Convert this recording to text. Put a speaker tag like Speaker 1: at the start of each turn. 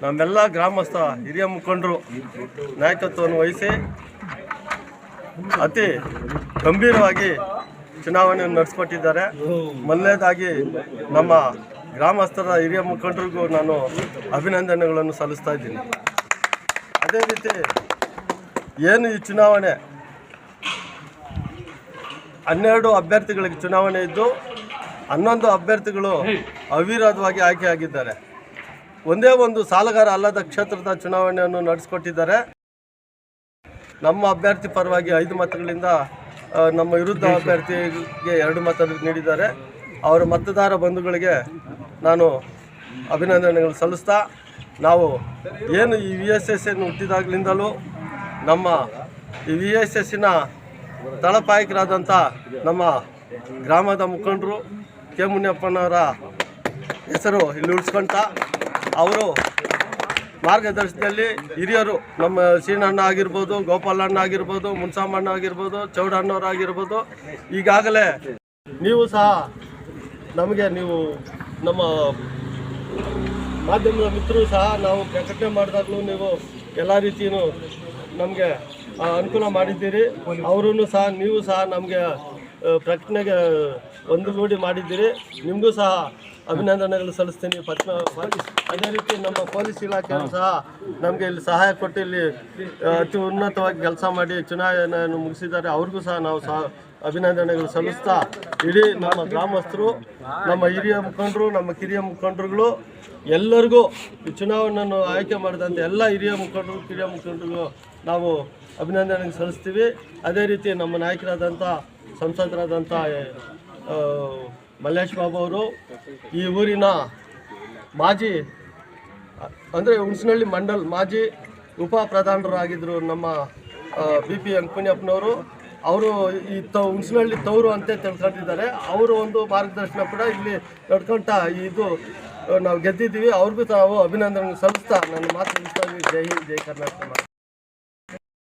Speaker 1: ನಮ್ಮೆಲ್ಲ ಗ್ರಾಮಸ್ಥ ಹಿರಿಯ ಮುಖಂಡರು ನಾಯಕತ್ವವನ್ನು ವಹಿಸಿ ಅತಿ ಗಂಭೀರವಾಗಿ ಚುನಾವಣೆಯನ್ನು ನಡೆಸಿಕೊಟ್ಟಿದ್ದಾರೆ. ಮೊದಲನೇದಾಗಿ ನಮ್ಮ ಗ್ರಾಮಸ್ಥರ ಹಿರಿಯ ಮುಖಂಡರಿಗೂ ನಾನು ಅಭಿನಂದನೆಗಳನ್ನು ಸಲ್ಲಿಸ್ತಾ ಇದ್ದೀನಿ. ಅದೇ ರೀತಿ ಏನು ಈ ಚುನಾವಣೆ 12 ಅಭ್ಯರ್ಥಿಗಳಿಗೆ ಚುನಾವಣೆ ಇದ್ದು 11 ಅಭ್ಯರ್ಥಿಗಳು ಅವಿರೋಧವಾಗಿ ಆಯ್ಕೆಯಾಗಿದ್ದಾರೆ. ಒಂದೇ ಒಂದು ಸಾಲಗಾರ ಅಲ್ಲದ ಕ್ಷೇತ್ರದ ಚುನಾವಣೆಯನ್ನು ನಡೆಸಿಕೊಟ್ಟಿದ್ದಾರೆ. ನಮ್ಮ ಅಭ್ಯರ್ಥಿ ಪರವಾಗಿ 5 ಮತಗಳಿಂದ ನಮ್ಮ ವಿರುದ್ಧ ಅಭ್ಯರ್ಥಿಗೆ 2 ಮತ ನೀಡಿದ್ದಾರೆ. ಅವರ ಮತದಾರ ಬಂಧುಗಳಿಗೆ ನಾನು ಅಭಿನಂದನೆಗಳು ಸಲ್ಲಿಸ್ತಾ, ನಾವು ಏನು ಈ VSS ಹುಟ್ಟಿದಾಗಲಿಂದಲೂ ನಮ್ಮ ಈ VSSನ ತಳಪಾಯಕರಾದಂಥ ನಮ್ಮ ಗ್ರಾಮದ ಮುಖಂಡರು ಕೆ ಮುನಿಯಪ್ಪನವರ ಹೆಸರು ಇಲ್ಲಿ ಉಳಿಸ್ಕೊಂತ ಅವರು ಮಾರ್ಗದರ್ಶನದಲ್ಲಿ ಹಿರಿಯರು ನಮ್ಮ ಸೀನಣ್ಣ ಆಗಿರ್ಬೋದು, ಗೋಪಾಲಣ್ಣ ಆಗಿರ್ಬೋದು, ಮುನ್ಸಾಮಣ್ಣ ಆಗಿರ್ಬೋದು, ಚೌಡಣ್ಣವರಾಗಿರ್ಬೋದು, ಈಗಾಗಲೇ ನೀವು ಸಹ ನಮಗೆ ನೀವು ನಮ್ಮ ಮಾಧ್ಯಮದ ಮಿತ್ರರು ಸಹ ನಾವು ಪ್ರಕಟಣೆ ಮಾಡಿದಾಗಲೂ ನೀವು ಎಲ್ಲ ರೀತಿಯೂ ನಮಗೆ ಅನುಕೂಲ ಮಾಡಿದ್ದೀರಿ. ಅವರೂ ಸಹ ನೀವು ಸಹ ನಮಗೆ ಪ್ರಕಟಣೆಗೆ ಒಂದುಗೂಡಿ ಮಾಡಿದ್ದೀರಿ. ನಿಮಗೂ ಸಹ ಅಭಿನಂದನೆಗಳು ಸಲ್ಲಿಸ್ತೀನಿ. ಅದೇ ರೀತಿ ನಮ್ಮ ಪೊಲೀಸ್ ಇಲಾಖೆಯವರು ಸಹ ನಮಗೆ ಇಲ್ಲಿ ಸಹಾಯ ಕೊಟ್ಟು ಇಲ್ಲಿ ಅತಿ ಉನ್ನತವಾಗಿ ಕೆಲಸ ಮಾಡಿ ಚುನಾವಣೆಯನ್ನು ಮುಗಿಸಿದ್ದಾರೆ. ಅವ್ರಿಗೂ ಸಹ ನಾವು ಸಹ ಅಭಿನಂದನೆಗಳು ಸಲ್ಲಿಸ್ತಾ, ಇಡೀ ನಮ್ಮ ಗ್ರಾಮಸ್ಥರು, ನಮ್ಮ ಹಿರಿಯ ಮುಖಂಡರು, ನಮ್ಮ ಕಿರಿಯ ಮುಖಂಡರುಗಳು ಎಲ್ಲರಿಗೂ ಈ ಚುನಾವಣೆಯನ್ನು ಆಯ್ಕೆ ಮಾಡಿದಂಥ ಎಲ್ಲ ಹಿರಿಯ ಮುಖಂಡರು, ಕಿರಿಯ ಮುಖಂಡರಿಗೂ ನಾವು ಅಭಿನಂದನೆ ಸಲ್ಲಿಸ್ತೀವಿ. ಅದೇ ರೀತಿ ನಮ್ಮ ನಾಯಕರಾದಂಥ ಸಂಸದರಾದಂಥ ಮಲ್ಲೇಶ್ ಬಾಬು ಅವರು ಈ ಊರಿನ ಮಾಜಿ ಅಂದರೆ ಹುಣಸನಹಳ್ಳಿ ಮಂಡಲ್ ಮಾಜಿ ಉಪ ಪ್ರಧಾನರಾಗಿದ್ದರು ನಮ್ಮ BP ಅಂಕುನಿಯಪ್ಪನವರು. ಅವರು ಈ ಹುಣಸನಹಳ್ಳಿ ತವರು ಅಂತ ತಿಳ್ಕೊಂಡಿದ್ದಾರೆ. ಅವರು ಒಂದು ಮಾರ್ಗದರ್ಶನ ಕೂಡ ಇಲ್ಲಿ ನಡ್ಕೊಂತ ಇದು ನಾವು ಗೆದ್ದಿದ್ದೀವಿ. ಅವ್ರಿಗೂ ನಾವು ಅಭಿನಂದನೆ ಸಲ್ಲಿಸ್ತಾ ನನ್ನ ಮಾತು ಮುಗಿಸ್ತಾ ಇದ್ದೀವಿ. ಜೈ ಹಿಂದ್, ಜೈ ಕರ್ನಾಟಕ.